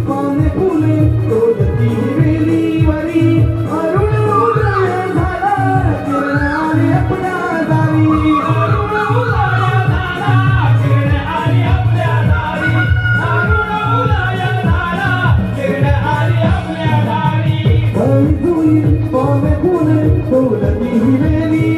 पाने फुले तोडती वेलीवरी अरुण उदय झाला किरण आली आपल्या दारी अरुण उदय झाला किरण आली आपल्या दारी अरुण उदय झाला किरण आली आपल्या दारी पाने फुले तोडती वेली